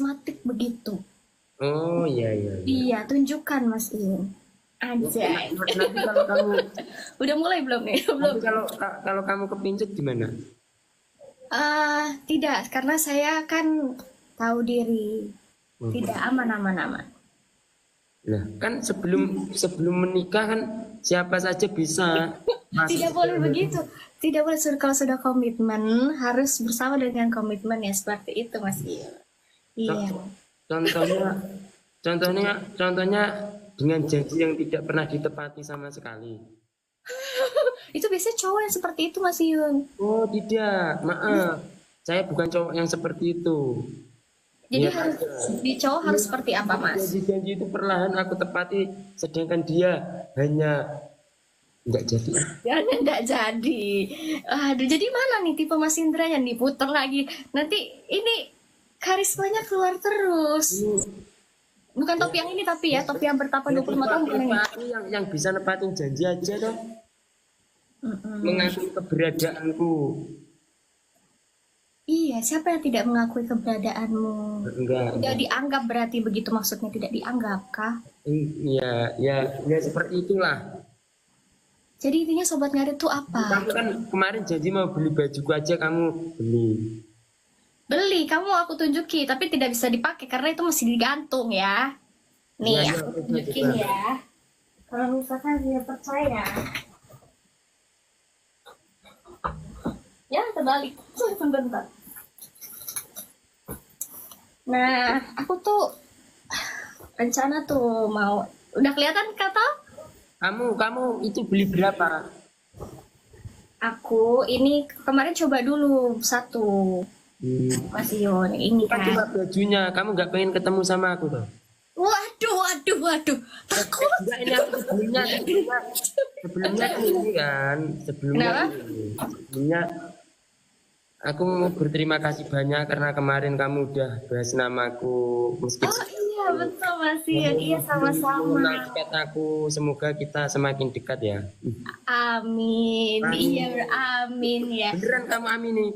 karismatik begitu. Oh iya iya iya. Iya, tunjukkan Mas Iun. Anjay. Nanti kalau kamu Udah mulai belum nih? Belum. nanti kalau kamu kepincut gimana? Tidak, karena saya kan tahu diri. Hmm. Tidak aman. Nah, kan sebelum sebelum menikah kan siapa saja bisa masuk. Tidak boleh begitu. Tidak boleh kalau sudah komitmen harus bersama dengan komitmen ya seperti itu Mas Iun. Iya. Contohnya, contohnya dengan janji yang tidak pernah ditepati sama sekali. Itu biasanya cowok yang seperti itu Mas Iun. Oh tidak, maaf, saya bukan cowok yang seperti itu. Jadi Ya, harus di cowok harus seperti apa Mas? janji-janji itu perlahan aku tepati, sedangkan dia hanya nggak jadi. Jangan nggak jadi. Aduh, jadi mana nih tipe Mas Indra yang diputer lagi? Nanti ini karismanya keluar terus. Bukan topi yang ini tapi ya, topi yang bertapa 25 tahun bukan ini. Aku yang bisa nepatin janji aja dong, mengakui keberadaanku. Iya, siapa yang tidak mengakui keberadaanmu? Enggak. Tidak dianggap berarti begitu maksudnya tidak dianggap kah? Iya, ya seperti itulah. Jadi intinya sobat ngarit itu apa? Kamu kan kemarin janji mau beli bajuku aja, kamu beli. Beli, kamu aku tunjuki, tapi tidak bisa dipakai karena itu masih digantung ya. Nih, Ya, aku coba, tunjukin coba. ya. Kalau misalkan dia percaya. Ya, terbalik. Sebentar. Nah, aku tuh rencana tuh mau. Udah kelihatan kata? Kamu itu beli berapa? Aku ini kemarin coba dulu satu. Mas Ion, ini Kan cuma kan. bajunya, kamu nggak pengen ketemu sama aku tuh? Waduh. Takut. Enggak, ini aku sebelumnya kan ini kan, Kenapa? sebelumnya aku mau berterima kasih banyak karena kemarin kamu udah bahas namaku, meskipun Oh iya betul Mas Ion. Iya sama-sama. mengenal dekat aku, semoga kita semakin dekat ya. Amin. Iya amin ya. Beneran kamu amini?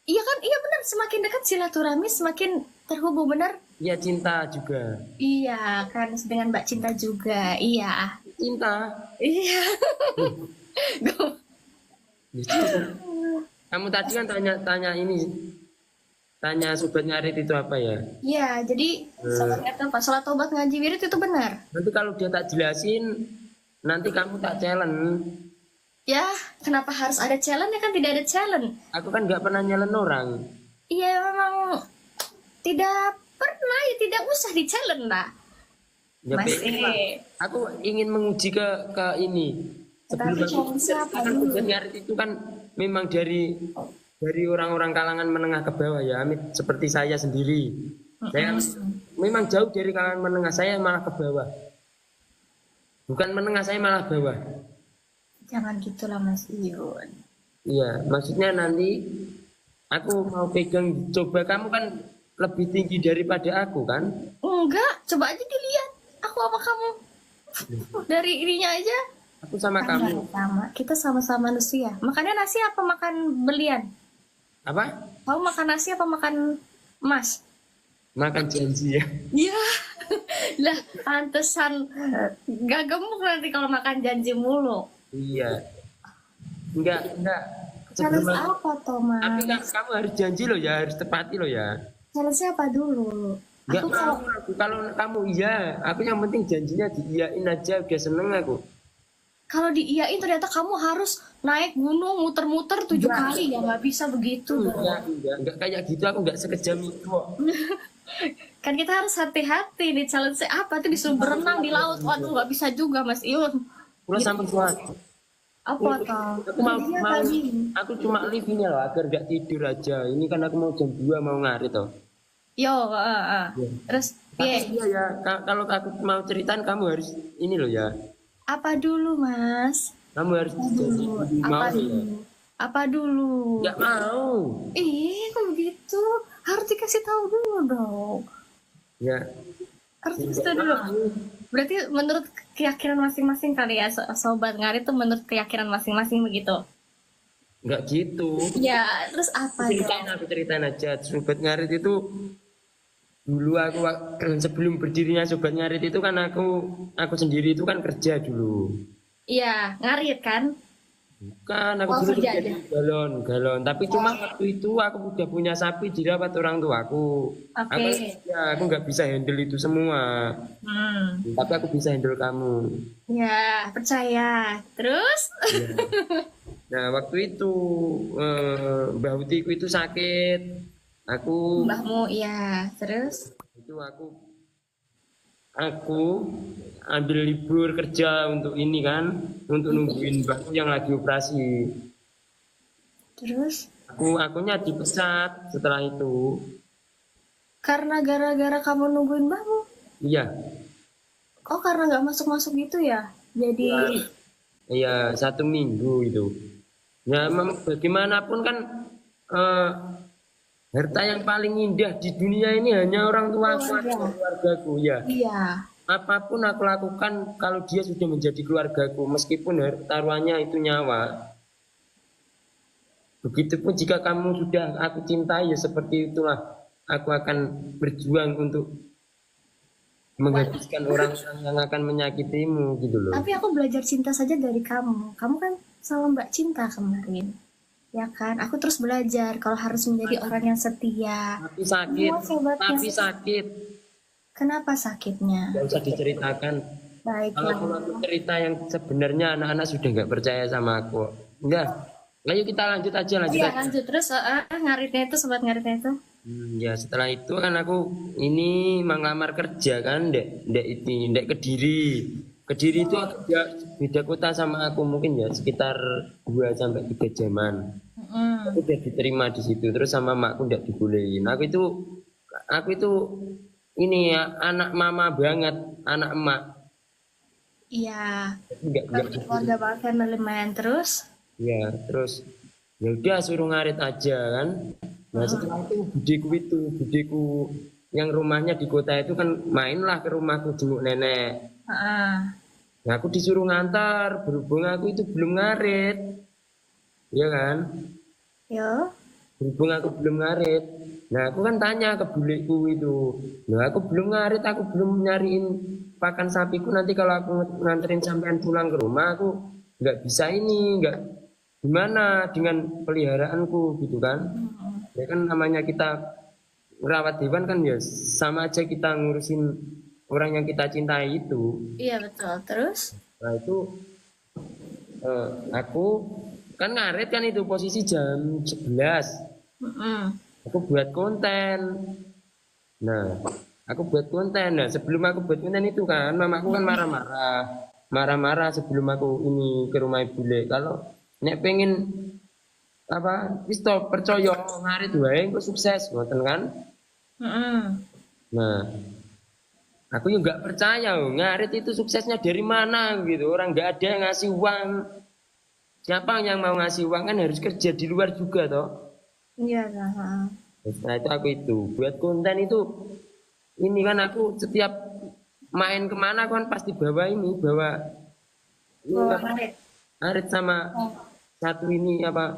Iya kan, iya benar. Semakin dekat silaturahmi semakin terhubung benar. Ya cinta juga. Iya kan dengan Mbak Cinta juga. Iya. Cinta. Iya. Ya, cinta. Kamu tadi kan tanya sobat ngarit itu apa ya? Iya, jadi sobat ngarit apa? Sholat tobat ngaji wirid itu benar. Nanti kalau dia tak jelasin, nanti kamu tak challenge. Ya, kenapa harus ada challenge? Ya kan tidak ada challenge. Aku kan nggak pernah nyalen orang. Iya memang tidak pernah ya tidak usah di challenge lah. Ya, pengen lah. Aku ingin menguji ke ini. Tapi challenge siapa Kan dulu? sobat ngarit itu kan memang dari orang-orang kalangan menengah ke bawah ya, Amit, seperti saya sendiri. Saya memang jauh dari kalangan menengah, saya malah ke bawah. Bukan menengah, saya malah bawah. Jangan gitulah Mas Ion. Iya, maksudnya nanti aku mau pegang, coba kamu kan lebih tinggi daripada aku kan? Enggak, coba aja dilihat. Aku apa kamu? Dari ininya aja. Aku sama Kan kamu. nggak sama. Kita sama-sama manusia. Makannya nasi apa makan belian? Apa? Kamu makan nasi apa makan emas? Makan janji ya. Iya. Lah, pantesan gak gemuk nanti kalau makan janji mulu. Iya. Enggak. Challenge Sebelum apa, Thomas? tapi kan kamu harus janji loh ya, harus tepati loh ya. Challenge apa dulu? Enggak Aku mau aku. Kalau kamu iya, aku yang penting janjinya diiyain aja, udah seneng aku. kalau diiyain ternyata kamu harus naik gunung muter-muter 7 kali ya nggak bisa begitu dong. Enggak kayak gitu, aku enggak sekejam itu kok. Kan kita harus hati-hati nih challenge apa tuh disuruh berenang di laut. Waduh nggak bisa juga Mas Iun. Pulang sampai suatu. Apa toh? Aku mau, Iya mau tadi. aku cuma live ini loh agar gak tidur aja. Ini kan aku mau jam 2 mau ngarit toh. Yo, terus Tapi piye? iya ya, kalau aku mau ceritain kamu harus ini loh ya. Apa dulu Mas? Kamu harus janji Dulu. mau Apa ya. dulu? Apa dulu? Enggak mau. Kok begitu? Harus dikasih tahu dulu dong. Ya. Harus dikasih tahu dulu. Berarti menurut keyakinan masing-masing kali ya, sobat ngarit tuh menurut keyakinan masing-masing begitu. Enggak gitu. Ya, terus apa dong? Aku ceritain aja. Sobat ngarit itu dulu aku sebelum berdirinya Sobat Ngarit itu kan aku sendiri itu kan kerja dulu. Iya, ngarit kan? Kan aku Oh, dulu kerja kerja aja. di galon. Tapi cuma waktu itu aku udah punya sapi dirawat orang tua aku. Aku Oke. ya aku nggak bisa handle itu semua. Hmm. Tapi aku bisa handle kamu. Ya, percaya. Terus? Iya. Nah waktu itu Mbah Utiku itu sakit. Aku Mbahmu, iya. Terus? itu aku ambil libur kerja untuk ini kan, untuk nungguin mbahku yang lagi operasi. Terus? Akunya dipecat setelah itu. Karena gara-gara kamu nungguin mbahmu. Iya, Oh, karena nggak masuk-masuk gitu ya? Jadi, iya 1 minggu itu. Ya memang bagaimanapun kan eh, harta yang paling indah di dunia ini hanya orang tuaku atau keluarga. keluargaku ya. Iya. Apapun aku lakukan kalau dia sudah menjadi keluargaku, meskipun taruhannya itu nyawa. Begitupun jika kamu sudah aku cintai ya seperti itulah aku akan berjuang untuk menghabiskan orang-orang yang akan menyakitimu gitu loh. Tapi aku belajar cinta saja dari kamu. Kamu kan sama Mbak Cinta kemarin. Ya kan? Aku terus belajar kalau harus menjadi orang yang setia. Tapi sakit, Semua sobatnya. tapi sakit. Kenapa sakitnya? Gak usah diceritakan. Kalau Baiklah. aku cerita yang sebenarnya anak-anak sudah nggak percaya sama aku. Enggak. Ayo kita lanjut aja, lanjut Iya, aja. lanjut terus. Ngaritnya itu, sobat ngaritnya itu. Ya setelah itu kan aku ini mengamar kerja kan, ndek Kediri. Kediri itu agak beda kota sama aku mungkin ya sekitar 2 sampai 3 jaman. Mm-mm. Aku udah diterima di situ terus sama makku ndak dibolehin. Aku itu ini ya anak mama banget, anak emak. Iya. Enggak Keluarga banget, family man. Terus? ya terus ya udah suruh ngarit aja kan. Nah setelah itu budeku yang rumahnya di kota itu kan mainlah ke rumahku jenguk nenek. Ah, Nah aku disuruh ngantar berhubung aku itu belum ngarit, ya kan? yo. Berhubung aku belum ngarit. Nah aku kan tanya ke buleku itu, nah aku belum ngarit, aku belum nyariin pakan sapiku nanti kalau aku nganterin sampean pulang ke rumah aku nggak bisa ini, nggak gimana dengan peliharaanku gitu kan? Ya kan namanya kita merawat hewan kan ya sama aja kita ngurusin orang yang kita cintai itu. Iya, betul. Terus? Nah itu aku kan ngarit kan itu posisi jam 11. Mm-mm. Aku buat konten. Nah, aku buat konten. Nah, sebelum aku buat konten itu kan mamaku kan marah-marah. Marah-marah sebelum aku ini ke rumah ibu le. Kalau nek pengen apa pistol percaya ngarit wae engko sukses ngoten kan. Mm-mm. Nah, aku juga nggak percaya ngarit itu suksesnya dari mana gitu. Orang nggak ada yang ngasih uang. Siapa yang mau ngasih uang kan harus kerja di luar juga toh. Iya, nah. Nah itu aku itu buat konten itu ini kan aku setiap main kemana kan pasti bawa ini Oh, apa, ngarit. arit sama Oh. satu ini apa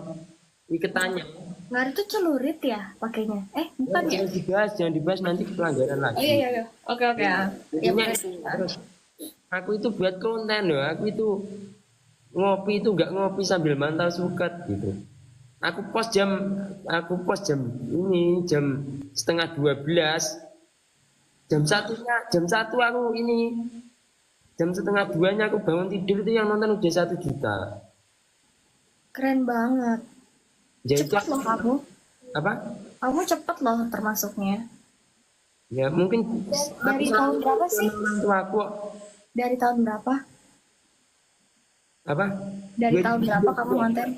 iketannya. Ngarit itu celurit ya pakainya? Bukan ya? Jangan dibahas nanti pelanggaran Oh, lagi. iya, iya. Oke, oke. Ya, Intinya boleh. itu. Terus aku itu buat konten loh. Aku itu ngopi itu nggak ngopi sambil mantau suket gitu. Aku post jam ini jam setengah 12. Jam 1 aku ini jam setengah 2-nya aku bangun tidur itu yang nonton udah 1 juta. Keren banget. Ya itu Cepet loh kamu. apa? Kamu cepet loh termasuknya. Ya mungkin Dari tahun berapa sih? orang tua aku Dari tahun berapa? apa? Dari tahun berapa kamu konten?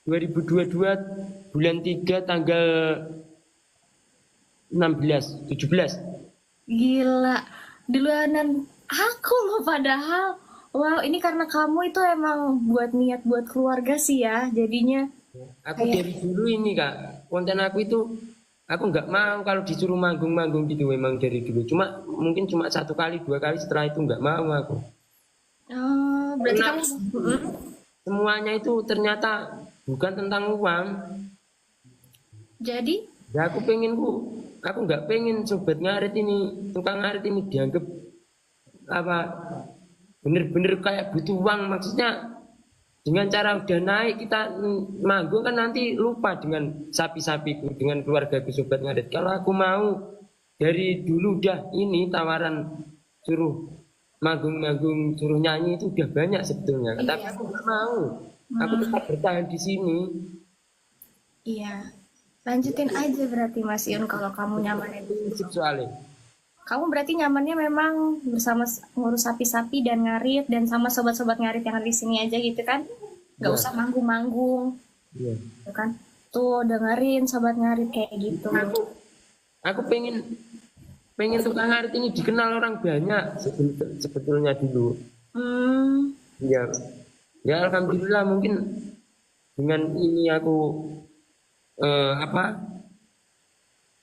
2022 bulan 3 tanggal 17. Gila. Duluanan aku loh padahal. Wow, ini karena kamu itu emang buat niat buat keluarga sih ya. Jadinya Aku dari dulu ini kak konten aku itu aku nggak mau kalau disuruh manggung-manggung gitu memang dari dulu mungkin cuma 1 kali 2 kali setelah itu nggak mau aku. berarti Karena kamu semuanya itu ternyata bukan tentang uang. jadi Ya aku pengen aku nggak pengen sobat ngarit ini, tukang ngarit ini dianggap apa bener-bener kayak butuh uang. Maksudnya dengan cara udah naik kita manggung kan nanti lupa dengan sapi-sapiku, dengan keluargaku sobat ngarit. Kalau aku mau dari dulu udah ini tawaran suruh manggung-manggung, suruh nyanyi itu udah banyak sebetulnya. Tapi Iya. aku nggak mau. Aku tetap bertahan di sini. Iya. Lanjutin aja berarti Mas Yun kalau kamu nyamannya di situ. Prinsip soalnya. Kamu berarti nyamannya memang bersama ngurus sapi-sapi dan ngarit dan sama sobat-sobat ngarit yang ada di sini aja gitu kan? Nggak Iya. usah manggung-manggung, Iya. gitu kan? Tuh dengerin sobat ngarit kayak gitu. Aku pengen tukang ngarit ini dikenal orang banyak sebetulnya dulu. Hmm, Ya, ya alhamdulillah mungkin dengan ini aku apa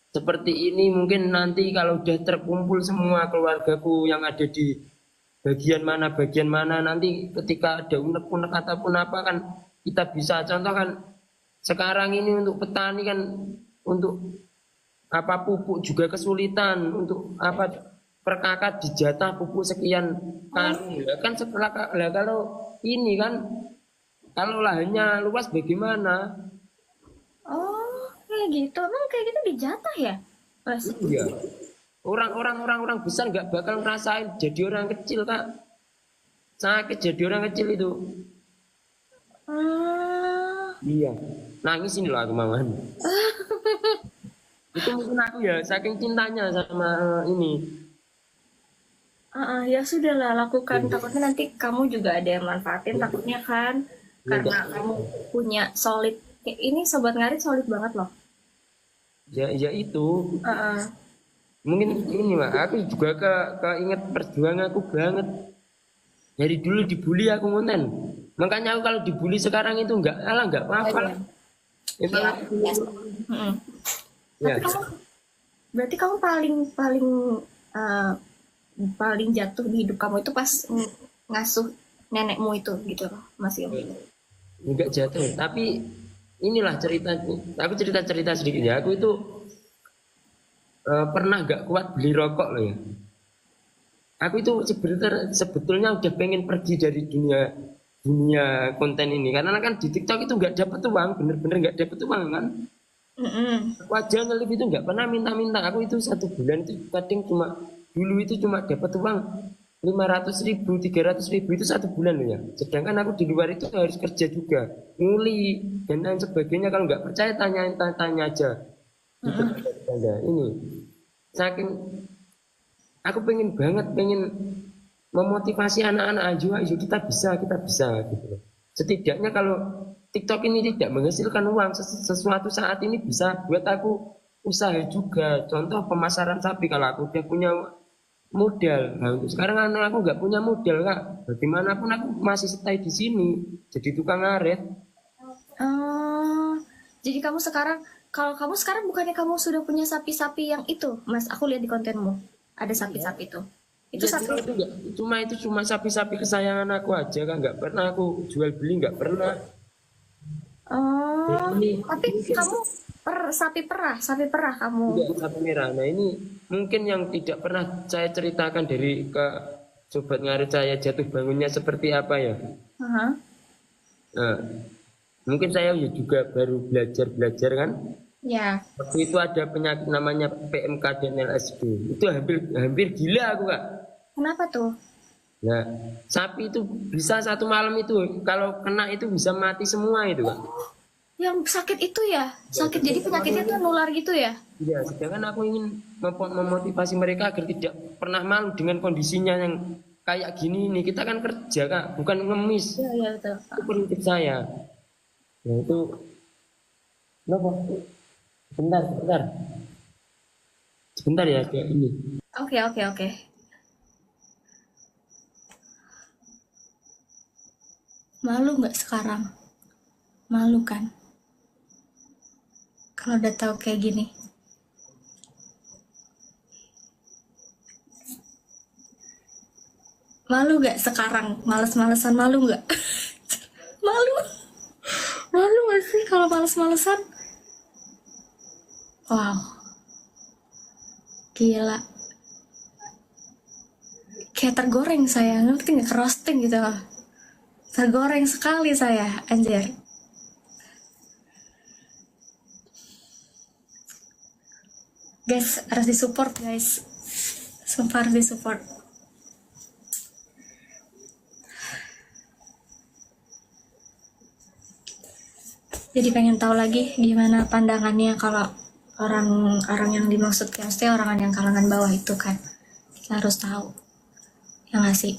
seperti ini mungkin nanti kalau udah terkumpul semua keluargaku yang ada di bagian mana nanti ketika ada unek-unek ataupun apa kan kita bisa contoh kan sekarang ini untuk petani kan untuk apa pupuk juga kesulitan untuk apa per kakak dijatah pupuk sekian karung ya kan setelah lah kalau ini kan kalau lahannya luas bagaimana. oh kayak gitu. Emang kayak gitu dijatah ya, Mas? Iya. Orang besar nggak bakal ngerasain jadi orang kecil kak. Sakit jadi orang kecil itu. Hmm, Iya. Nangis ini loh aku maman. Itu mungkin aku ya saking cintanya sama ini. ya sudah lah lakukan. Takutnya nanti kamu juga ada yang manfaatin. Takutnya kan karena kamu punya solid. Kayak ini sobat ngarit solid banget loh. Ya itu. Heeh. Mungkin ini mah aku juga keinget perjuangan aku banget. Dari dulu dibully aku ngonten. Makanya aku kalau dibully sekarang itu enggak apa-apa. Itu Ya, aku- ya. Mm-mm. ya. Tapi kamu berarti kamu paling paling eh, paling jatuh di hidup kamu itu pas ngasuh nenekmu itu gitu loh, Mas Yung. Enggak jatuh tapi inilah cerita aku cerita sedikit ya aku itu pernah nggak kuat beli rokok loh ya aku itu sebetulnya udah pengen pergi dari dunia dunia konten ini karena kan di TikTok itu nggak dapat uang bener-bener nggak dapat uang kan Mm-mm. aku aja nge-live itu nggak pernah minta-minta aku itu 1 bulan itu kadang cuma dulu itu cuma dapat uang 500.000 300.000 itu 1 bulan loh ya sedangkan aku di luar itu harus kerja juga nguli dan lain sebagainya kalau nggak percaya tanya aja di tetangga ini saking aku pengen memotivasi anak-anak ayo kita bisa gitu loh setidaknya kalau TikTok ini tidak menghasilkan uang sesuatu saat ini bisa buat aku usaha juga contoh pemasaran sapi kalau aku udah punya modal. Nah, untuk sekarang anak aku nggak punya modal kak. Bagaimanapun aku masih stay di sini, jadi tukang ngaret. Oh, jadi kalau kamu sekarang bukannya kamu sudah punya sapi-sapi yang itu, Mas? Aku lihat di kontenmu ada sapi-sapi itu. Itu Ya, sapi. cuma sapi-sapi kesayangan aku aja kan, nggak pernah aku jual beli nggak pernah. Oh, Ini tapi kamu sapi perah kamu. tidak sapi merah. Nah ini mungkin yang tidak pernah saya ceritakan dari ke sobat ngaret saya jatuh bangunnya seperti apa ya. Aha. Nah, mungkin saya juga baru belajar kan. Ya. Waktu itu ada penyakit namanya PMK dan LSD. Itu hampir gila aku kak. Kenapa tuh? Nah, sapi itu bisa 1 malam itu kalau kena itu bisa mati semua itu kak. Yang sakit itu ya? Sakit jadi penyakitnya tuh nular gitu ya? Ya, sedangkan aku ingin memotivasi mereka agar tidak pernah malu dengan kondisinya yang kayak gini ini. Kita kan kerja kak, bukan ngemis. Iya, iya betul. Itu prinsip saya. Nah itu, kenapa? Sebentar ya kayak ini. Oke, oke, oke. Malu nggak sekarang? Malu kan? Kalau udah tahu kayak gini. Malu nggak sekarang? Males-malesan malu nggak? Malu. Malu nggak sih kalau males-malesan? Wow. Gila. Kayak tergoreng saya, ngerti nggak? Roasting gitu. Tergoreng sekali saya, anjir. Guys, harus disupport guys. Sumpah harus disupport. Jadi pengen tahu lagi gimana pandangannya kalau orang-orang yang dimaksud maksudnya orang yang kalangan bawah itu kan. Kita harus tahu. Ya nggak sih?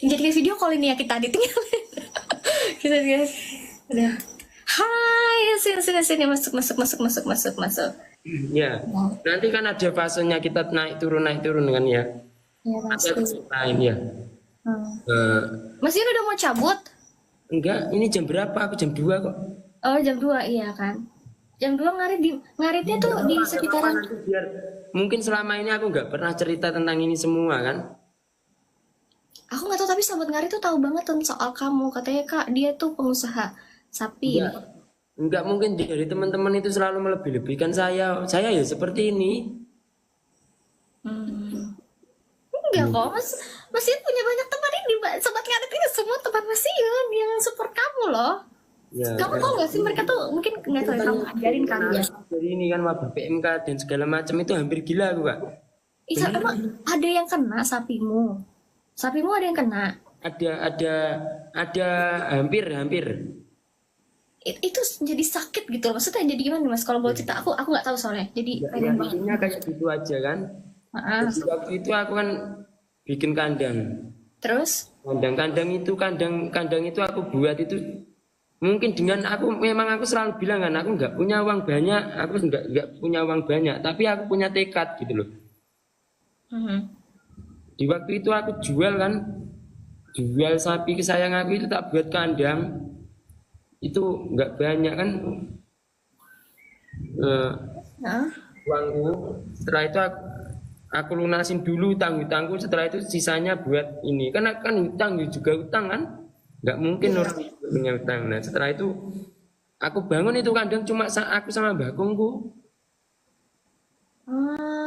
Jadi video call ini ya kita ditinggalin. Kita guys. Udah. Hai, sini masuk. Ya, nanti kan ada fasenya kita naik turun kan ya. Ya Ada pasti. lain ya. Mas Yun udah mau cabut? Enggak, ini jam berapa? Aku jam 2 kok. Oh jam 2 iya kan. Jam 2 ngaritnya tuh di sekitaran. Nanti biar mungkin selama ini aku nggak pernah cerita tentang ini semua kan. Aku nggak tahu tapi sahabat ngarit tuh tahu banget tentang soal kamu. Katanya Kak dia tuh pengusaha sapi. Enggak mungkin dari teman-teman itu selalu melebih-lebihkan saya. Saya ya seperti ini. Enggak kok, Mas Yun punya banyak teman ini, sobat ngarit ini semua teman Mas Yun yang support kamu loh. Ya, Kamu tau gak sih mereka tuh mungkin nggak tahu ya, kamu ajarin kali ya. Dari ini kan wabah PMK dan segala macam itu hampir gila aku, Kak. Iya, emang ada yang kena sapimu? Sapimu ada yang kena? Ada hampir. Itu jadi sakit gitu loh. Maksudnya jadi gimana Mas? Kalau boleh cerita aku nggak tahu soalnya. Jadi Ya, intinya kayak gitu aja kan. Terus waktu itu aku kan bikin kandang. Terus? Kandang itu aku buat itu mungkin dengan memang aku selalu bilang kan aku nggak punya uang banyak, aku nggak punya uang banyak, tapi aku punya tekad gitu loh. Di waktu itu aku jual sapi kesayangan aku itu tak buat kandang itu nggak banyak kan uangku. Setelah itu aku lunasin dulu utang-utangku, setelah itu sisanya buat ini kan utang juga utang kan, nggak mungkin orang punya utang. Nah setelah itu aku bangun itu kandang cuma aku sama mbakungku.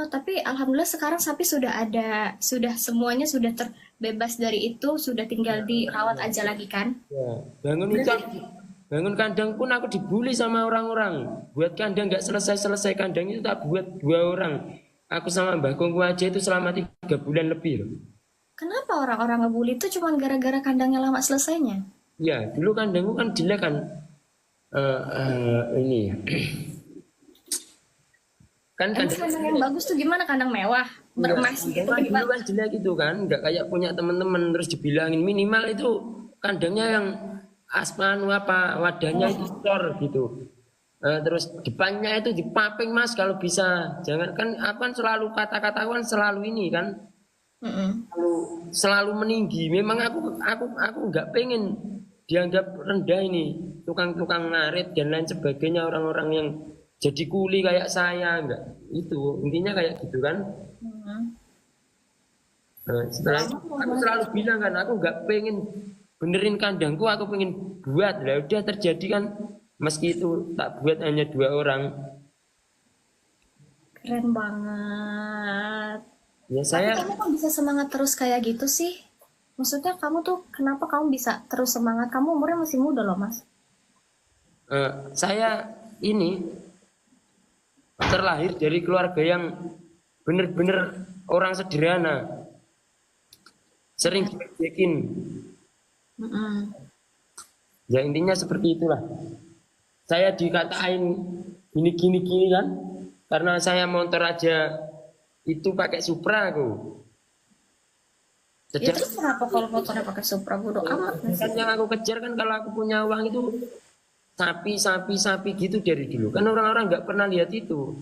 Tapi alhamdulillah sekarang sapi sudah ada, sudah semuanya sudah terbebas dari itu, sudah tinggal dirawat aja lagi kan? Ya, bangun kandang pun aku dibully sama orang-orang. Buat kandang nggak selesai kandang itu tak buat 2 orang. Aku sama Mbah Kongku aja itu selama 3 bulan lebih loh. Kenapa orang-orang ngebully itu cuma gara-gara kandangnya lama selesainya? Ya, dulu kandangku kan jelek kan. Ini kan Emang kandang yang bagus tuh gimana? Kandang mewah, beremas gitu kan dulu gimana? kan jelek gitu kan, nggak kayak punya teman-teman terus dibilangin minimal itu kandangnya yang wadahnya itu cor gitu. Terus depannya itu dipaping Mas kalau bisa. Jangan kan apa selalu kata-kata kan selalu ini kan. Selalu meninggi. Memang aku nggak pengen dianggap rendah ini tukang-tukang ngarit dan lain sebagainya, orang-orang yang jadi kuli kayak saya enggak. Itu intinya kayak gitu kan. Setelah itu aku selalu bilang kan aku nggak pengen benerin kandangku, aku pengen buat. Lah udah terjadi kan, meski itu tak buat hanya 2 orang. Keren banget. Ya Tapi saya kamu kok bisa semangat terus kayak gitu sih? Maksudnya kamu tuh kenapa kamu bisa terus semangat? Kamu umurnya masih muda loh Mas. saya ini terlahir dari keluarga yang bener-bener orang sederhana, sering diledekin. Ya intinya seperti itulah. Saya dikatain gini kan, karena saya motor aja itu pakai Supra aku. Ya terus kenapa kalau motornya pakai Supra bodo amat? Kan yang aku kejar kan kalau aku punya uang itu sapi gitu dari dulu. Kan orang-orang nggak pernah lihat itu.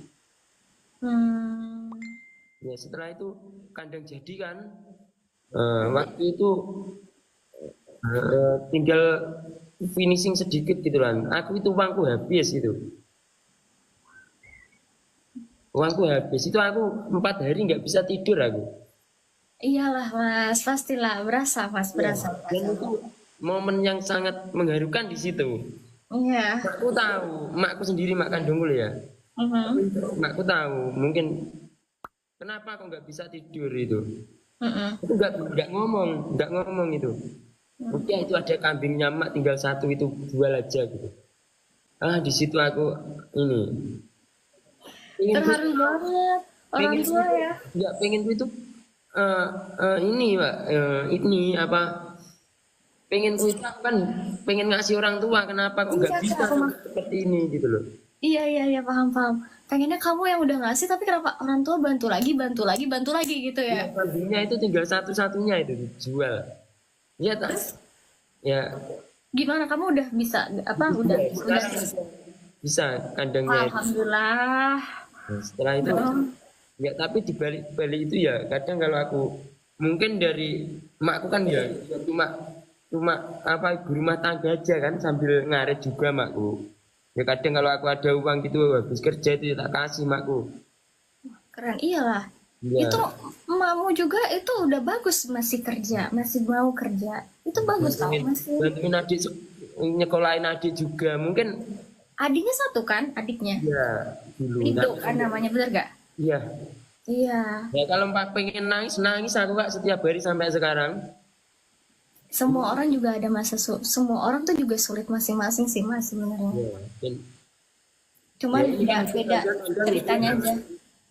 Ya setelah itu kandang jadi kan. Waktu itu tinggal finishing sedikit gitu kan. Aku itu uangku habis itu. Uangku habis itu aku 4 hari nggak bisa tidur aku. Iyalah Mas, pastilah berasa Mas, berasa. Dan itu momen yang sangat mengharukan di situ. Iya. Makku tahu, makku sendiri, mak kandungku ya. Mhm. Makku tahu, mungkin kenapa kok nggak bisa tidur itu. Mhm. Itu nggak ngomong itu. Mungkin itu ada kambingnya mak tinggal satu itu jual aja gitu. Di situ aku ini pengen Terharu banget orang pengen tua ya. nggak pengen itu ini pak ini apa pengen itu kan pengen ngasih orang tua kenapa kok nggak Iya Kak, bisa aku mah. seperti ini gitu loh. Iya iya iya, paham paham. Pengennya kamu yang udah ngasih, tapi kenapa orang tua bantu lagi, bantu lagi, bantu lagi gitu ya? Iya, kambingnya itu tinggal satu-satunya itu dijual. Iya tak? Terus Ya gimana, kamu udah bisa apa? Udah. sekarang bisa kandangnya itu. Alhamdulillah. Nah, setelah itu Dong. ya tapi di balik itu ya kadang kalau aku mungkin dari makku kan ya cuma cuma apa ibu rumah tangga aja kan sambil ngaret juga makku. Ya kadang kalau aku ada uang gitu habis kerja itu ya tak kasih makku. Keren, iyalah. Ya Itu emakmu juga itu udah bagus, masih kerja, masih mau kerja. Itu bagus tau, bantuin masih. bantuin adik nyekolahin adik juga mungkin Adiknya satu kan, adiknya. ya dulu Itu kan namanya, bener gak? iya Iya. ya kalau Pak pengen nangis nangis aku kak setiap hari sampai sekarang. Semua orang juga ada semua orang tuh juga sulit masing-masing sih mas sebenarnya. Ya, dan Cuman ya ini beda kan beda kadang ceritanya udah aja.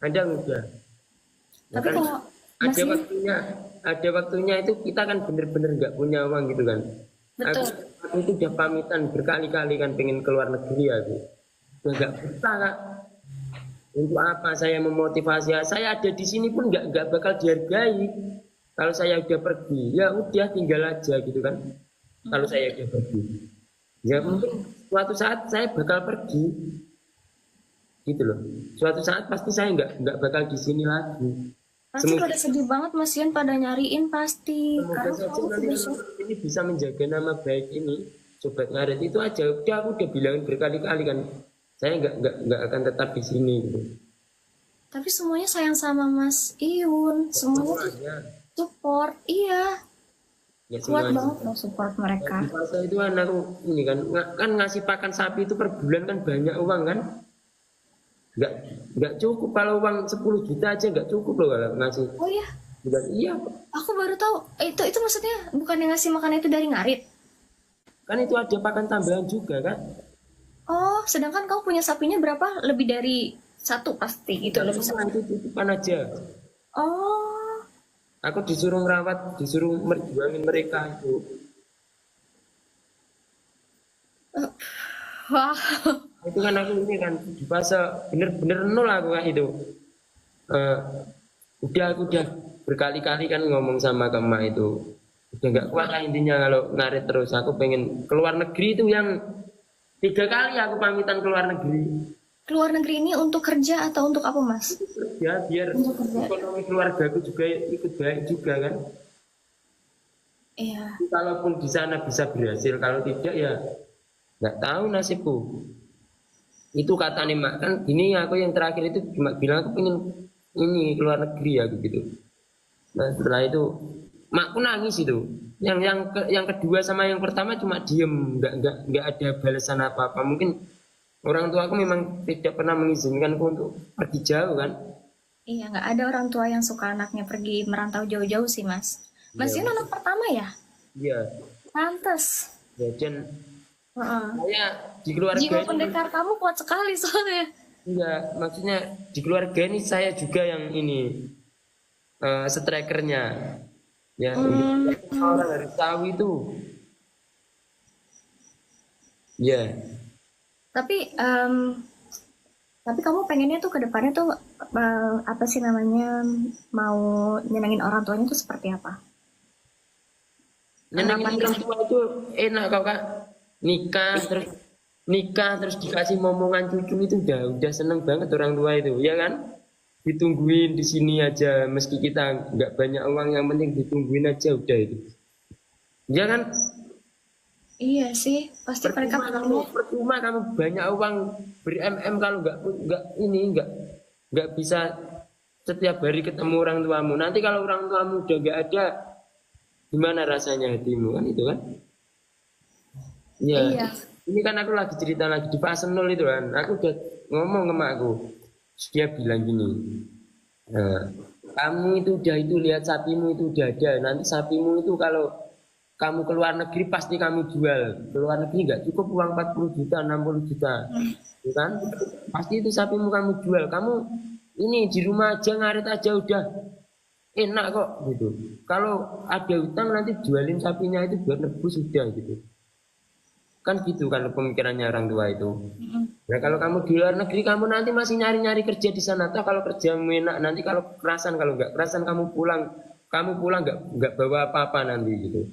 kadang udah ya Tapi kan kalau ada masih waktunya ada waktunya itu kita kan bener-bener nggak punya uang gitu kan. aku, betul. aku itu udah pamitan berkali-kali kan pengen keluar negeri aku udah nggak bisa kak. Untuk apa saya memotivasi saya ada di sini pun nggak bakal dihargai kalau saya udah pergi ya udah tinggal aja gitu kan. Kalau saya udah pergi ya mungkin suatu saat saya bakal pergi gitu loh. Suatu saat pasti saya nggak bakal di sini lagi. Pasti Semoga pada sedih banget Mas Ian, pada nyariin pasti. semoga Karena saja kamu nanti sudah teman-teman ini bisa menjaga nama baik ini. Sobat ngaret itu aja. Udah aku udah bilangin berkali-kali kan. Saya nggak akan tetap di sini gitu. tapi semuanya sayang sama Mas Iun. Semuanya tuh Semuanya support. Iya, ya kuat semuanya. banget loh support mereka. Di fase itu kan aku ini kan ngasih pakan sapi itu per bulan kan banyak uang kan. Nggak nggak cukup kalau uang 10 juta aja nggak cukup loh kalau ngasih Oh iya, bulan. Iya aku baru tahu. Itu maksudnya bukan yang ngasih makan itu dari ngarit. kan itu ada pakan tambahan juga kan. Oh, sedangkan kamu punya sapinya berapa? Lebih dari satu pasti gitu, Nggak lebih semua satu. itu titipan aja. Oh, Aku disuruh ngerawat, disuruh merjuangin mereka itu. wah. Itu kan aku ini kan di fase bener-bener nol aku kan itu. Eh, aku udah berkali-kali kan ngomong sama Kema itu. Udah nggak kuat lah intinya kalau ngarit terus. Aku pengen keluar negeri itu yang 3 kali aku pamitan keluar negeri. Keluar negeri ini untuk kerja atau untuk apa, Mas? Ya biar Untuk kerja. ekonomi keluarga aku juga ikut baik juga kan. Iya. Kalaupun di sana bisa berhasil, kalau tidak ya nggak tahu nasibku. Itu kata nih mak kan ini aku yang terakhir itu cuma bilang aku pengen ini keluar negeri ya gitu. Nah setelah itu makku nangis itu. Yang kedua sama yang pertama cuma diem, nggak ada balasan apa apa. Mungkin orang tua aku memang tidak pernah mengizinkanku untuk pergi jauh kan. Iya, nggak ada orang tua yang suka anaknya pergi merantau jauh-jauh sih, Mas. Mas Iya, ini anak pertama ya? iya. Pantes. Ya, dan Heeh. saya di keluarga Jiwa ini pendekar kamu kuat sekali soalnya. enggak, maksudnya di keluarga ini saya juga yang ini strikernya. Ya, Hmm. orang harus tahu itu. Ya, Tapi tapi kamu pengennya tuh ke depannya tuh apa sih namanya, mau nyenengin orang tuanya tuh seperti apa? nyenengin Harapan orang kamu. tua itu enak kok kak. Nikah terus dikasih momongan cucu itu udah seneng banget orang tua itu, ya kan? Ditungguin di sini aja meski kita nggak banyak uang yang penting ditungguin aja udah itu. Ya kan? Iya sih, pasti mereka pengennya. Percuma kamu banyak uang ber-MM kalau nggak bisa setiap hari ketemu orang tuamu. Nanti kalau orang tuamu udah nggak ada, gimana rasanya hatimu kan itu kan? Ya, Iya. ini kan aku lagi cerita lagi di fase 0 itu kan. Aku udah ngomong ke makku. Dia bilang gini, "Nah, kamu itu udah itu lihat sapimu itu udah ada. Nanti sapimu itu kalau kamu ke luar negeri pasti kamu jual. Ke luar negeri nggak cukup uang 40 juta, 60 juta. Ya kan? Pasti itu sapimu kamu jual. Kamu ini di rumah aja ngarit aja udah enak kok gitu. Kalau ada utang nanti jualin sapinya itu buat nebus sudah gitu. Kan gitu kan pemikirannya orang tua itu. Nah kalau kamu di luar negeri kamu nanti masih nyari-nyari kerja di sana. Atau kalau kerja enak nanti kalau kerasan kalau nggak kerasan kamu pulang nggak bawa apa-apa nanti gitu.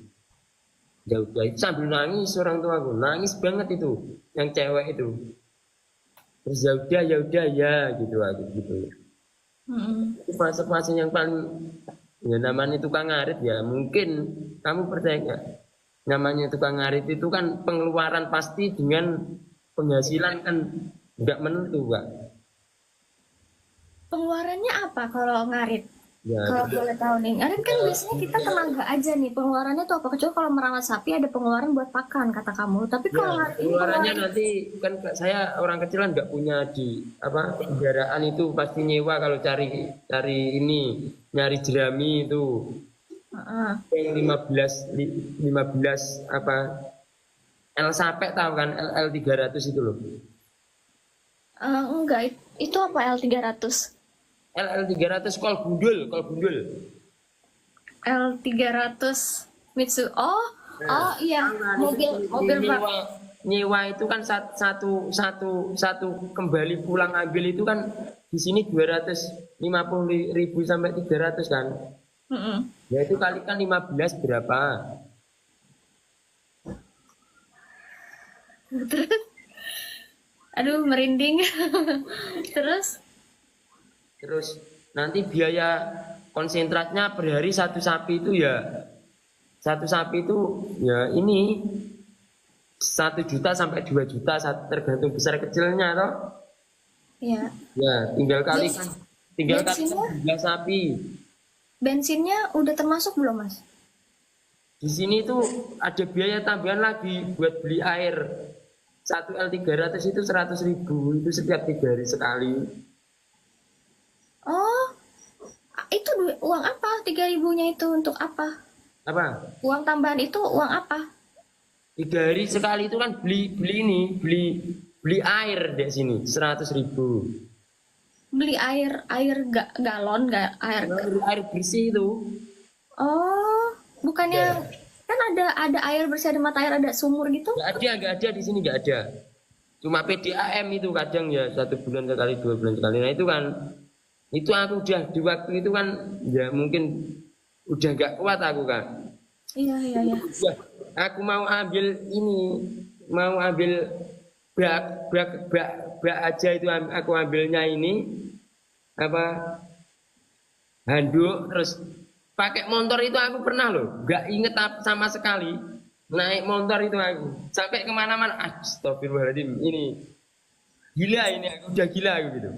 Ya udah itu sambil nangis orang tuaku nangis banget itu yang cewek itu. Terus ya udah ya gitu aku gitu. Itu fase-fase yang paling ya namanya tukang ngarit ya mungkin kamu percaya nggak? Namanya tukang ngarit itu kan pengeluaran pasti dengan penghasilan kan nggak menentu Kak. Pengeluarannya apa kalau ngarit? Ya, Kalau boleh tahu nih, ngarit kan biasanya kita tenaga aja nih. Pengeluarannya tuh apa? Kecuali kalau merawat sapi ada pengeluaran buat pakan kata kamu. Tapi kalau ya, ngarit ini pengeluarannya pengeluaran nanti kan saya orang kecil kan nggak punya di apa kendaraan itu pasti nyewa kalau cari ini nyari jerami itu Heeh. yang 15 apa L sampai tahu kan LL 300 itu loh. Enggak, itu apa L300? LL 300 kol gundul. L300 Mitsu. Oh, Nah, iya, mobil bak. nyewa itu kan satu kembali pulang ambil itu kan di sini 250.000 sampai 300 kan. Mm-mm. Ya itu kalikan 15 berapa? Terus, aduh merinding. Terus, Terus nanti biaya konsentratnya per hari satu sapi itu ya ini 1 juta sampai 2 juta tergantung besar kecilnya toh. ya, Ya tinggal kalikan bensinnya, jumlah sapi. bensinnya udah termasuk belum, Mas? Di sini tuh ada biaya tambahan lagi buat beli air. Satu L300 itu 100.000 itu setiap 3 hari sekali. Oh, itu uang apa? 3.000-nya itu untuk apa? Apa? Uang tambahan itu uang apa? 3 hari sekali itu kan beli air di sini 100.000. Beli air galon, nggak air. Air bersih itu. Oh, bukannya kan ada air bersih, ada mata air, ada sumur gitu? Nggak ada di sini nggak ada. Cuma PDAM itu kadang ya 1 bulan sekali 2 bulan sekali. Nah itu kan itu aku udah di waktu itu kan ya mungkin udah nggak kuat aku kan. Iya. Ya, aku mau ambil bak aja itu aku ambilnya ini apa handuk terus pakai motor itu aku pernah loh nggak inget sama sekali naik motor itu aku sampai kemana-mana astagfirullahaladzim ini gila ini aku udah gila aku gitu.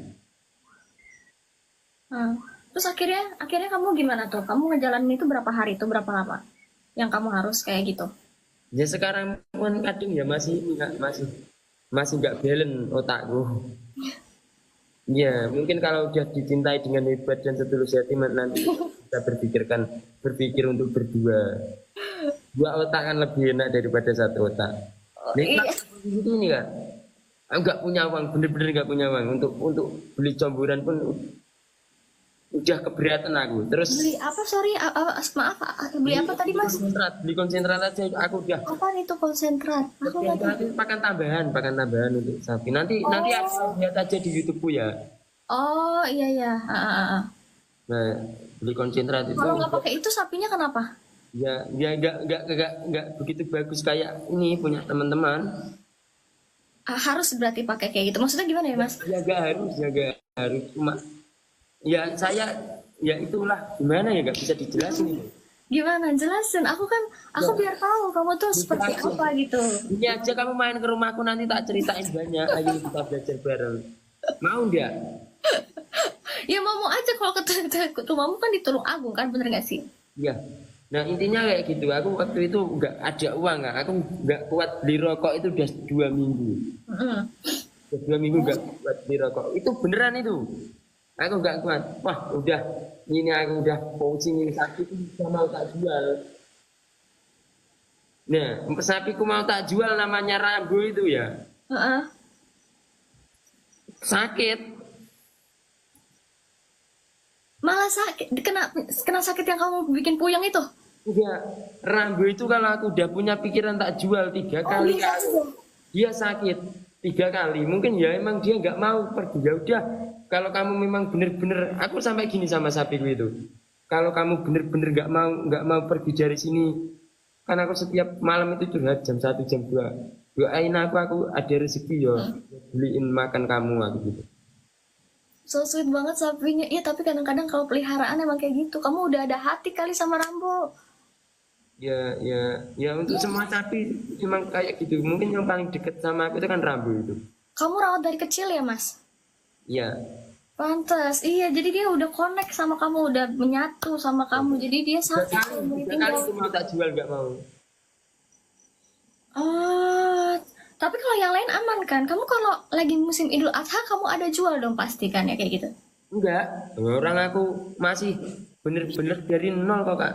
Terus akhirnya kamu gimana tuh? Kamu ngejalanin itu berapa hari itu berapa lama? Yang kamu harus kayak gitu? Ya sekarang pun kadang ya masih nggak balance otakku. Ya mungkin kalau udah dicintai dengan hebat dan setulus hati nanti kita berpikir untuk berdua. 2 otak kan lebih enak daripada 1 otak. Iya. Ini kan, aku nggak punya uang, bener-bener nggak punya uang untuk beli comburan pun udah keberatan aku. Terus Beli apa? Sorry, maaf. Beli apa tadi, Mas? beli konsentrat aja aku udah. Apa itu konsentrat? Aku nggak tahu. Nanti pakan tambahan untuk sapi. Nanti aku lihat aja di YouTube ya. Oh, iya. Nah, beli konsentrat itu. Kalau nggak pakai itu sapinya kenapa? Ya nggak begitu bagus kayak ini punya teman-teman. Harus berarti pakai kayak gitu. Maksudnya gimana ya, Mas? Ya nggak harus cuma ya saya ya itulah gimana ya nggak bisa dijelasin ini. Gimana? Jelasin. Aku biar tahu kamu tuh seperti apa gitu. Ini aja kamu main ke rumahku nanti tak ceritain banyak. Ayo kita belajar bareng. Mau nggak? Ya mau aja kalau ke rumahmu kan di Tulung Agung kan, bener nggak sih? Iya. Nah intinya kayak gitu. Aku waktu itu nggak ada uang nggak. Aku nggak kuat beli rokok itu udah 2 minggu. Mm-mm. Udah 2 minggu nggak kuat beli rokok. Itu beneran itu. Aku nggak kuat. Wah udah ini aku udah pusing ini sakit udah mau tak jual. Nah sapiku mau tak jual namanya Rambo itu ya Heeh. sakit. Malah sakit, kena sakit yang kamu bikin puyeng itu. Enggak, Rambo itu kalau aku udah punya pikiran tak jual 3 kali Bisa juga. dia sakit 3 kali. Mungkin ya emang dia nggak mau pergi. Ya udah, kalau kamu memang bener-bener, aku sampai gini sama sapiku itu. Kalau kamu bener-bener nggak mau pergi dari sini, kan aku setiap malam itu curhat jam 1 jam 2. Doain aku ada rezeki ya, beliin makan kamu aku gitu. So sweet banget sapinya. Iya, tapi kadang-kadang kalau peliharaan emang kayak gitu. Kamu udah ada hati kali sama Rambo. Ya untuk semua sapi memang kayak gitu. Mungkin yang paling deket sama aku itu kan Rambo itu. Kamu rawat dari kecil ya, Mas? Ya, Pantes. Iya, jadi dia udah connect sama kamu, udah menyatu sama kamu. Jadi dia tiga sakit kali, kalau mau 3 kali ditinggal. itu mau tak jual nggak mau. Oh, tapi kalau yang lain aman kan? Kamu kalau lagi musim Idul Adha, kamu ada jual dong pasti kan ya kayak gitu. Enggak, orang aku masih bener-bener dari nol kok kak.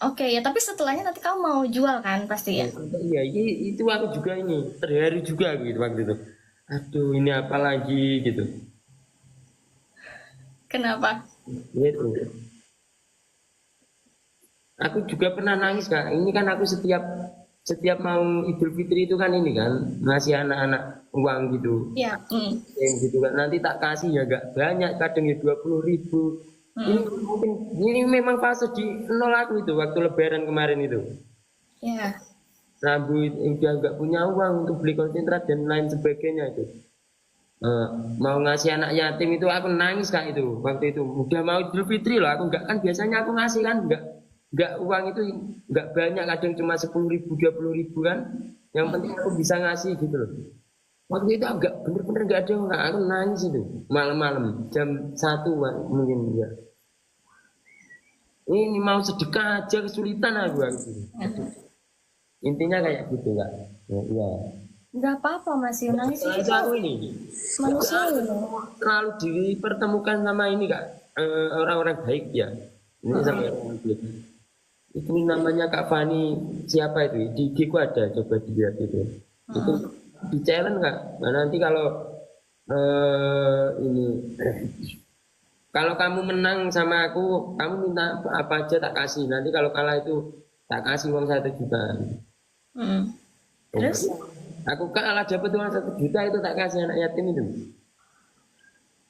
Oke ya, tapi setelahnya nanti kamu mau jual kan pasti ya? Iya, itu aku juga ini terharu juga gitu waktu itu. Aduh, ini apa lagi gitu. Kenapa? Gitu. Aku juga pernah nangis kak. Ini kan aku setiap mau Idul Fitri itu kan ini kan ngasih anak-anak uang gitu. Ya. Gitu kan nanti tak kasih ya gak banyak kadang ya 20.000. Ini memang fase di nol aku itu waktu Lebaran kemarin itu. Ya. Rambut udah nggak punya uang untuk beli konsentrat dan lain sebagainya itu. Mau ngasih anak yatim itu aku nangis kak itu waktu itu udah mau Idul Fitri loh aku nggak kan biasanya aku ngasih kan nggak uang itu nggak banyak kadang cuma 10.000 20.000 kan yang penting aku bisa ngasih gitu loh. Waktu itu agak bener-bener nggak ada orang, aku nangis itu malam-malam jam 1 mungkin ya. Ini mau sedekah aja kesulitan aku. Intinya kayak gitu kak. Ya. Nggak apa-apa Mas Yun, nangis itu Aku ini manusia loh. selalu dipertemukan sama ini kak orang-orang baik ya. Ini sama orang baik. Itu namanya Kak Fani siapa itu? Di IG ku ada coba dilihat itu. Itu di challenge kak. Nah, nanti kalau ini kalau kamu menang sama aku, kamu minta apa aja tak kasih. Nanti kalau kalah itu tak kasih uang 1 juta. Terus? Aku kalah dapat uang 1 juta itu tak kasih anak yatim itu.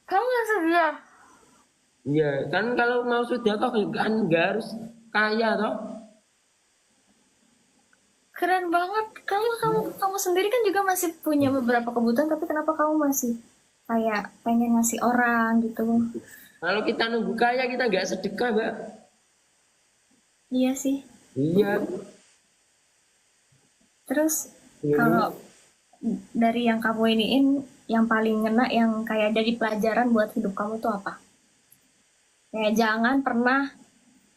Kamu nggak sedia? Iya, kan kalau mau sudah kok kan nggak harus kaya toh. Keren banget. Kamu sendiri kan juga masih punya beberapa kebutuhan, tapi kenapa kamu masih kayak pengen ngasih orang gitu? Kalau kita nunggu kaya kita nggak sedekah mbak. Iya sih. Iya. Terus kalau dari yang kamu iniin, yang paling ngena, yang kayak jadi pelajaran buat hidup kamu tuh apa? Kayak jangan pernah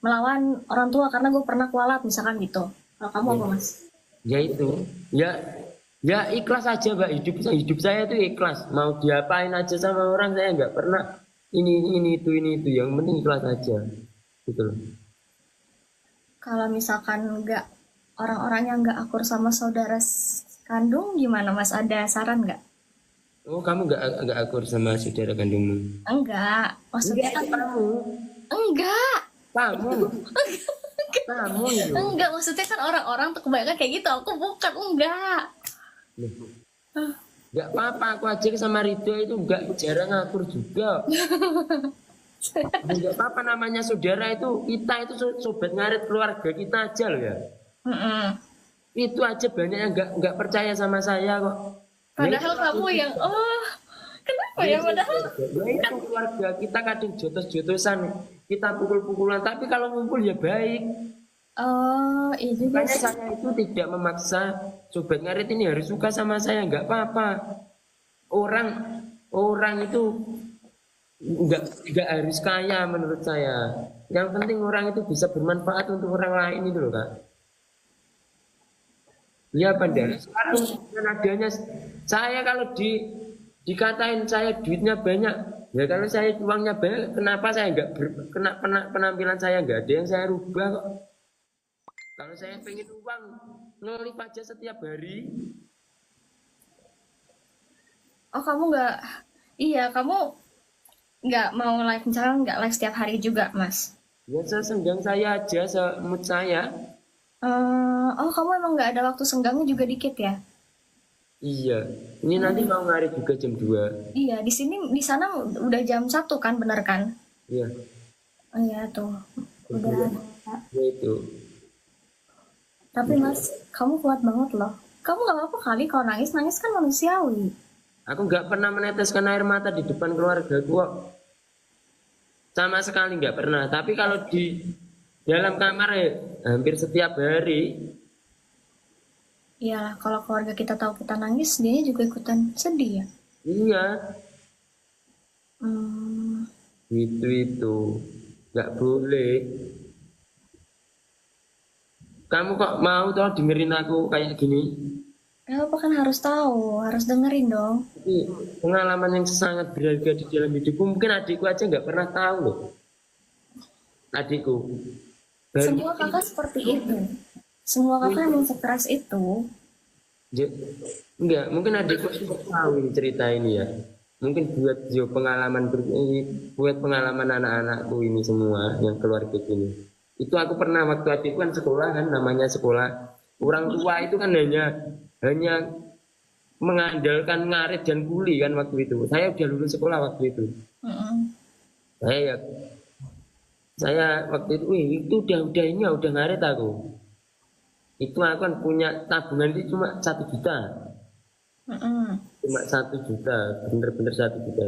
melawan orang tua karena gue pernah kualat misalkan gitu. Kalau kamu apa Mas? Ya itu. Ya ikhlas aja mbak. Hidup saya itu ikhlas. Mau diapain aja sama orang saya nggak pernah ini itu yang penting ikhlas aja gitu loh. Kalau misalkan nggak orang-orang yang nggak akur sama saudara kandung gimana Mas? Ada saran nggak? Oh kamu nggak akur sama saudara kandungmu? Enggak, maksudnya kan Kamu enggak. kamu itu. Enggak, maksudnya kan orang-orang tuh kebanyakan kayak gitu. Aku bukan, enggak. Nggak apa-apa aku aja sama Ridho itu nggak jarang akur juga. Nggak apa-apa namanya saudara itu kita itu sobat ngarit keluarga kita aja loh ya. Itu aja banyak yang nggak percaya sama saya kok. Padahal kamu yang kenapa ya padahal itu keluarga kita kadang jotos-jotosan kita pukul-pukulan tapi kalau ngumpul ya baik. iya juga Makanya sih. saya itu tidak memaksa sobat ngarit ini harus suka sama saya nggak apa-apa. Orang itu nggak harus kaya menurut saya. Yang penting orang itu bisa bermanfaat untuk orang lain itu loh kak. Iya pandai. Sekarang dengan adanya saya kalau dikatain saya duitnya banyak, ya kalau saya uangnya banyak, kenapa saya nggak penampilan saya nggak ada yang saya rubah kok? Kalau saya pengen uang, ngelip aja setiap hari. Oh kamu nggak, iya kamu nggak mau live misalnya nggak live setiap hari juga Mas. Ya sesenggang saya aja, semut saya. Oh kamu emang nggak ada waktu senggangnya juga dikit ya? Iya, ini nanti mau ngarit juga jam 2. Iya di sini di sana udah jam 1 kan bener kan? Iya, Oh iya tuh jam udah 2. ada. Ya itu. Tapi Mas kamu kuat banget loh. Kamu nggak apa-apa kali kalau nangis nangis kan manusiawi. Aku nggak pernah meneteskan air mata di depan keluarga kok. Sama sekali nggak pernah. Tapi kalau di dalam kamar ya hampir setiap hari. Iya kalau keluarga kita tahu kita nangis dia juga ikutan sedih ya. Iya, Hmm, itu nggak boleh. Kamu kok mau toh dengerin aku kayak gini? ya apa kan harus tahu, harus dengerin dong. Ini pengalaman yang sangat berharga di dalam hidupku. Mungkin adikku aja nggak pernah tahu loh. Adikku. Baru Semua kakak seperti itu. Semua kakak emang sekeras itu. Ya, enggak, mungkin adikku sudah tahu ini cerita ini ya. Mungkin buat pengalaman ini, buat pengalaman anak-anakku ini semua yang keluarga ini. Itu aku pernah waktu adikku kan sekolah kan namanya sekolah. Orang tua itu kan hanya mengandalkan ngarit dan kuli kan waktu itu. Saya udah lulus sekolah waktu itu. Mm-mm. Saya saya waktu itu, wih, itu udah ini ya, udah ngarit aku. Itu aku kan punya tabungan itu cuma 1 juta. Mm-mm. Cuma 1 juta, bener-bener 1 juta.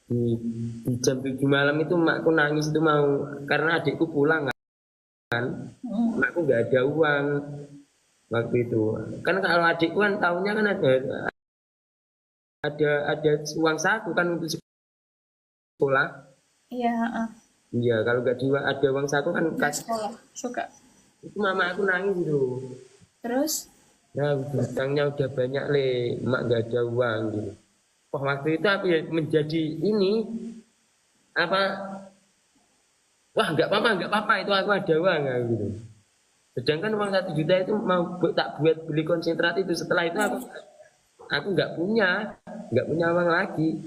Di jam 7 malam itu makku nangis itu mau karena adikku pulang kan, Mm-mm. makku nggak ada uang waktu itu. Kan kalau adikku kan tahunnya kan ada uang saku kan untuk sekolah. Iya, Iya, kalau nggak ada uang saku kan di sekolah suka. itu mama aku nangis itu. Terus, Nah, hutangnya udah banyak le, mak nggak ada uang gitu. Wah, waktu itu aku ya menjadi ini apa? Wah, nggak apa-apa itu aku ada uang ya, gitu. Sedangkan uang 1 juta itu mau tak buat beli konsentrat itu setelah itu aku nggak punya uang lagi.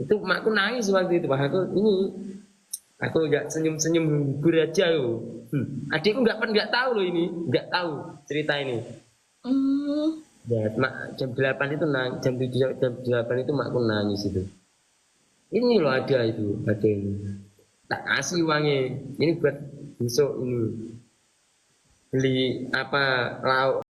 Itu makku nangis waktu itu, wah aku nggak senyum-senyum hibur aja loh. Adikku nggak tahu loh ini, nggak tahu cerita ini. hmm, Ya, jam 8 itu jam 7 sampai jam 8 itu makku nangis itu. Ini loh ada ini. Tak kasih uangnya. Ini buat besok ini beli apa lauk